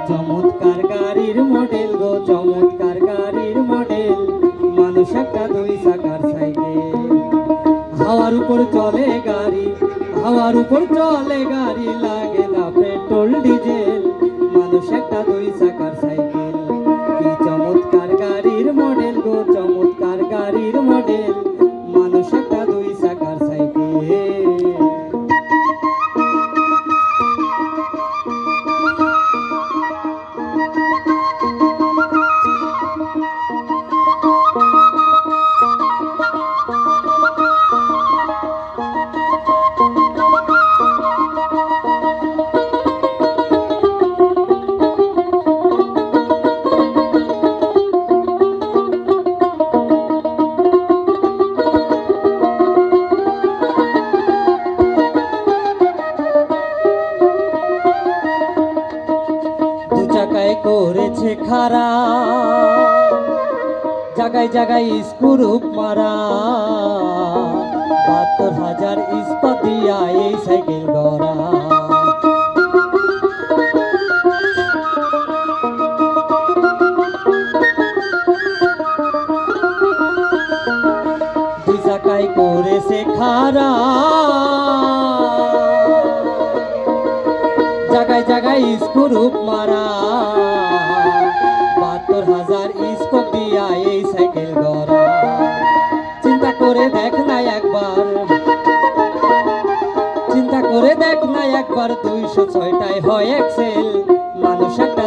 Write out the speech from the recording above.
চমৎকার গাড়ির মডেল গো, চমৎকার গাড়ির মডেল, মানুষ একটা দুই চাকার সাইকেল। হাওয়ার উপর চলে গাড়ি, হাওয়ার উপর চলে গাড়ি, লাগে না পেট্রোল ডিজেল, মানুষ একটা দুই চাকার সাইকেল। কি চমৎকার গাড়ির মডেল গো, চমৎকার গাড়ির মডেল, মানুষ একটা দুই চাকার সাইকেল। চাকায় করেছে খারা, জায়গায় জায়গায় স্ক্রুপ মারা, ৭২,০০০ ইস্পাত দিয়া এই সাইকেল গড়া। দুই চাকায় করেছে খারা, জায়গায় জায়গায় স্ক্রুপ মারা, ৭২,০০০ ইস্পাত দিয়া এই সাইকেল গড়া। চিন্তা করে দেখ না একবার, চিন্তা করে দেখ না একবার, ২০৬টায় হয় এক্সেল, মানুষ একটা